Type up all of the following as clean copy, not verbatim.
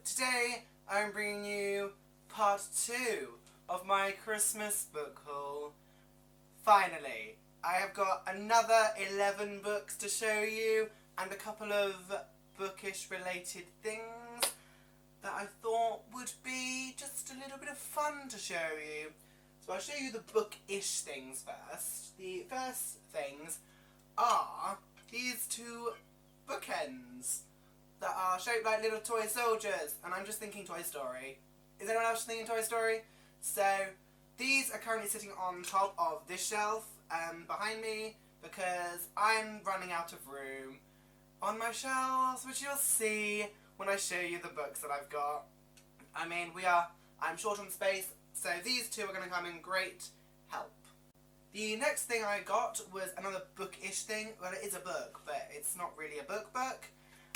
today I'm bringing you part 2 of my Christmas book haul. Finally, I have got another 11 books to show you and a couple of bookish related things that I thought would be just a little bit of fun to show you. So I'll show you the bookish things first. The first things are these two bookends that are shaped like little toy soldiers, and I'm just thinking Toy Story. Is anyone else thinking Toy Story? So these are currently sitting on top of this shelf behind me because I'm running out of room on my shelves, which you'll see when I show you the books that I've got. I mean, I'm short on space, so these two are going to come in great help. The next thing I got was another bookish thing. Well, it is a book, but it's not really a book,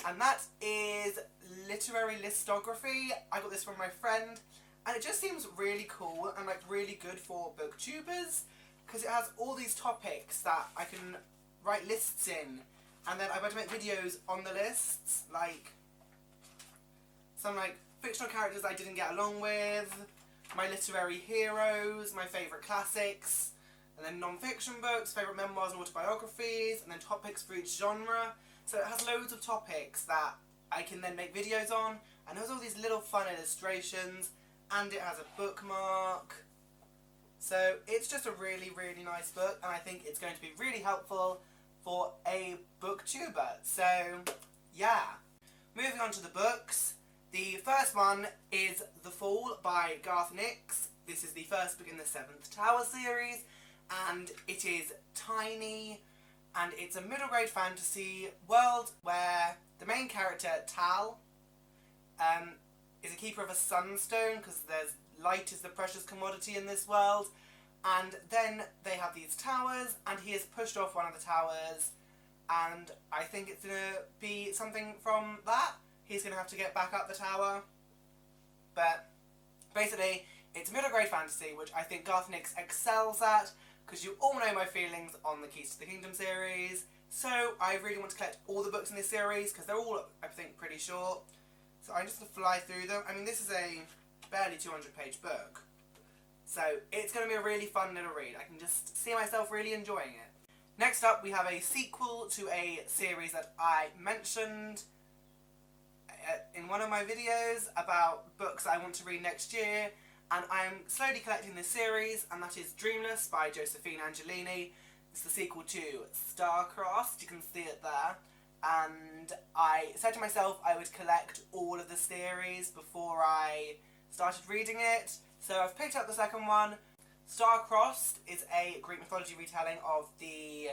and that is Literary Listography. I got this from my friend, and it just seems really cool and like really good for booktubers because it has all these topics that I can write lists in, and then I'm going to make videos on the lists, like some like fictional characters I didn't get along with, my literary heroes, my favourite classics, and then non-fiction books, favourite memoirs and autobiographies, and then topics for each genre. So it has loads of topics that I can then make videos on, and there's all these little fun illustrations, and it has a bookmark. So it's just a really, really nice book, and I think it's going to be really helpful for a booktuber. So, yeah. Moving on to the books. The first one is The Fall by Garth Nix. This is the first book in the Seventh Tower series, and it is tiny, and it's a middle grade fantasy world where the main character, Tal, is a keeper of a sunstone because there's light is the precious commodity in this world, and then they have these towers, and he has pushed off one of the towers, and I think it's going to be something from that. He's going to have to get back up the tower, but basically it's middle grade fantasy, which I think Garth Nix excels at, because you all know my feelings on the Keys to the Kingdom series, so I really want to collect all the books in this series, because they're all, I think, pretty short, so I'm just going to fly through them. I mean, this is a barely 200-page book, so it's going to be a really fun little read. I can just see myself really enjoying it. Next up, we have a sequel to a series that I mentioned in one of my videos about books I want to read next year, and I'm slowly collecting this series, and that is Dreamless by Josephine Angelini. It's the sequel to Star-Crossed, you can see it there, and I said to myself I would collect all of the series before I started reading it, so I've picked up the second one. Star-Crossed is a Greek mythology retelling of the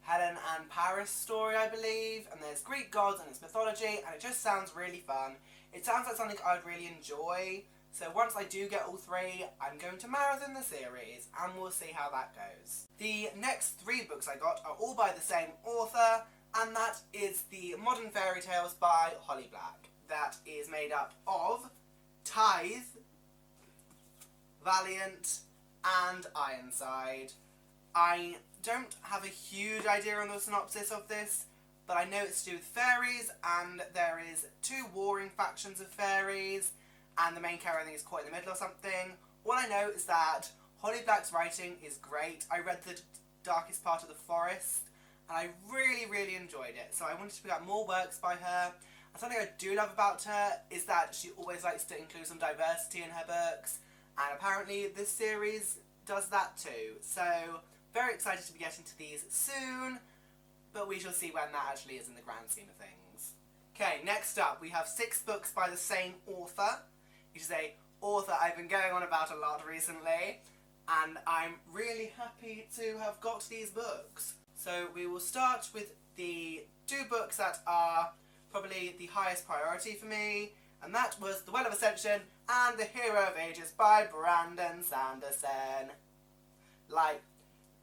Helen and Paris story, I believe, and there's Greek gods and it's mythology, and it just sounds really fun. It sounds like something I would really enjoy, so once I do get all three, I'm going to marathon the series, and we'll see how that goes. The next 3 books I got are all by the same author, and that is the Modern Fairy Tales by Holly Black. That is made up of Tithe, Valiant, and Ironside. I don't have a huge idea on the synopsis of this, but I know it's to do with fairies, and there is 2 warring factions of fairies, and the main character, I think, is caught in the middle or something. All I know is that Holly Black's writing is great. I read The Darkest Part of the Forest, and I really, really enjoyed it, so I wanted to pick up more works by her. And something I do love about her is that she always likes to include some diversity in her books, and apparently this series does that too. So, very excited to be getting to these soon, but we shall see when that actually is in the grand scheme of things. Okay, next up we have 6 books by the same author. It is a author I've been going on about a lot recently, and I'm really happy to have got these books. So we will start with the 2 books that are probably the highest priority for me, and that was The Well of Ascension and The Hero of Ages by Brandon Sanderson. Like,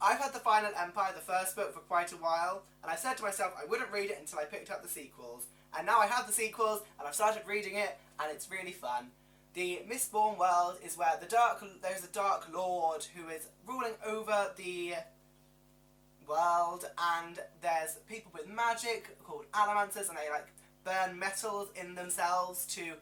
I've had The Final Empire, the first book, for quite a while, and I said to myself I wouldn't read it until I picked up the sequels. And now I have the sequels, and I've started reading it, and it's really fun. The Mistborn World is where there's a Dark Lord who is ruling over the world, and there's people with magic called Alamancers, and they like burn metals in themselves to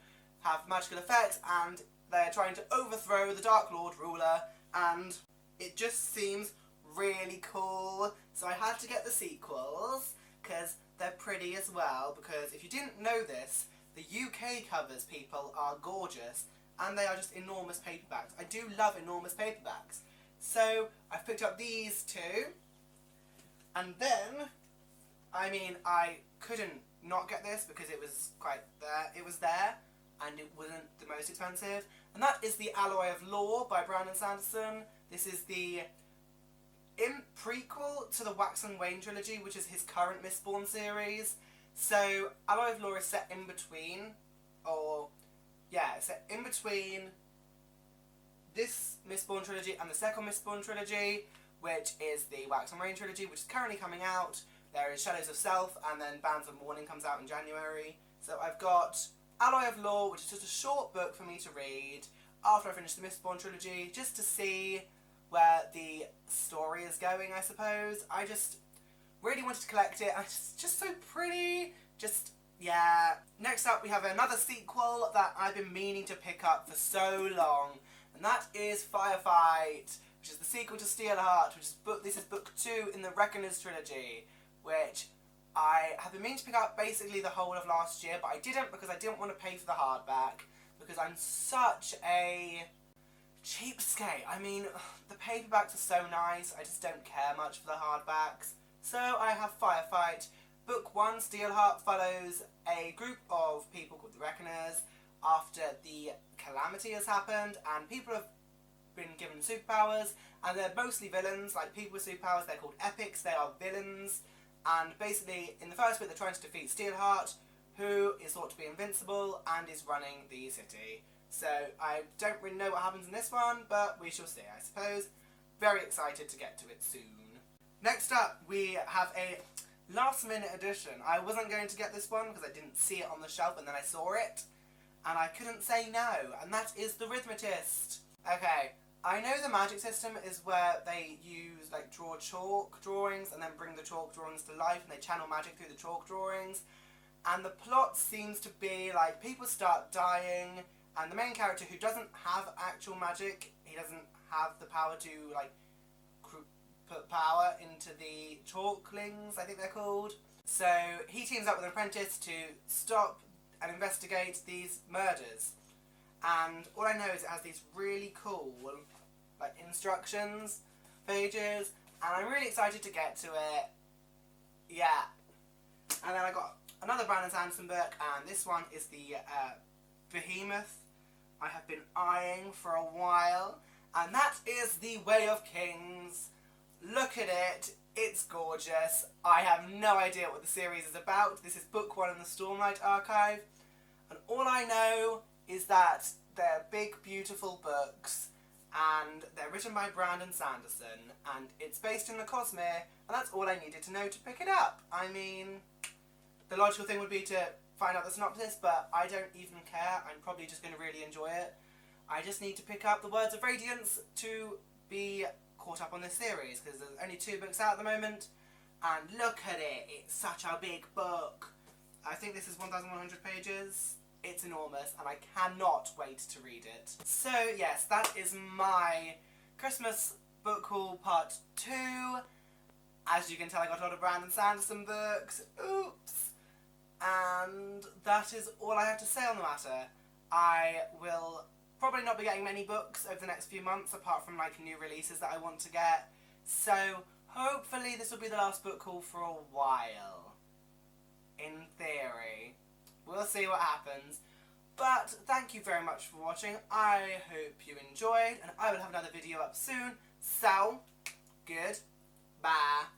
have magical effects, and they're trying to overthrow the Dark Lord ruler, and it just seems really cool. So I had to get the sequels, because they're pretty as well, because if you didn't know this, the UK covers, people, are gorgeous, and they are just enormous paperbacks. I do love enormous paperbacks. So I've picked up these two, and then, I mean, I couldn't not get this because it was there, and it wasn't the most expensive. And that is the Alloy of Law by Brandon Sanderson. This is the prequel to the Wax and Wayne trilogy, which is his current Mistborn series. So Alloy of Law is set in between, set in between this Mistborn trilogy and the second Mistborn trilogy, which is the Wax and Wayne trilogy, which is currently coming out. There is Shadows of Self, and then Bands of Mourning comes out in January. So I've got Alloy of Law, which is just a short book for me to read after I finish the Mistborn trilogy, just to see where the story is going, I suppose. I just really wanted to collect it, and it's just so pretty. Yeah. Next up, we have another sequel that I've been meaning to pick up for so long, and that is Firefight, which is the sequel to Steelheart, this is book 2 in the Reckoners trilogy, which I have been meaning to pick up basically the whole of last year, but I didn't because I didn't want to pay for the hardback, because I'm such a cheapskate. I mean, the paperbacks are so nice, I just don't care much for the hardbacks. So I have Firefight. Book 1, Steelheart, follows a group of people called the Reckoners after the calamity has happened, and people have been given superpowers, and they're mostly villains. Like, people with superpowers, they're called epics, they are villains, and basically in the first bit they're trying to defeat Steelheart, who is thought to be invincible and is running the city. So I don't really know what happens in this one, but we shall see, I suppose. Very excited to get to it soon. Next up, we have a last minute edition. I wasn't going to get this one because I didn't see it on the shelf, and then I saw it, and I couldn't say no, and that is Therithmatist. Okay, I know the magic system is where they use, like, draw chalk drawings and then bring the chalk drawings to life, and they channel magic through the chalk drawings, and the plot seems to be, like, people start dying, and the main character, who doesn't have actual magic, he doesn't have the power to, like, put power into the chalklings, I think they're called. So he teams up with an apprentice to stop and investigate these murders. And all I know is it has these really cool, like, instructions pages, and I'm really excited to get to it. Yeah. And then I got another Brandon Sanderson book, and this one is the Behemoth I have been eyeing for a while, and that is The Way of Kings. Look at it, it's gorgeous. I have no idea what the series is about. This is book 1 in the Stormlight Archive, and all I know is that they're big, beautiful books, and they're written by Brandon Sanderson, and it's based in the Cosmere, and that's all I needed to know to pick it up. I mean, the logical thing would be to find out the synopsis, but I don't even care. I'm probably just going to really enjoy it. I just need to pick up the Words of Radiance to be caught up on this series, because there's only 2 books out at the moment, and look at it, it's such a big book. I think this is 1,100 pages. It's enormous, and I cannot wait to read it. So yes, that is my Christmas book haul part 2. As you can tell, I got a lot of Brandon Sanderson books. Oops. And that is all I have to say on the matter. I will probably not be getting many books over the next few months, apart from, like, new releases that I want to get. So hopefully this will be the last book haul for a while. In theory. We'll see what happens. But thank you very much for watching. I hope you enjoyed, and I will have another video up soon. So, goodbye.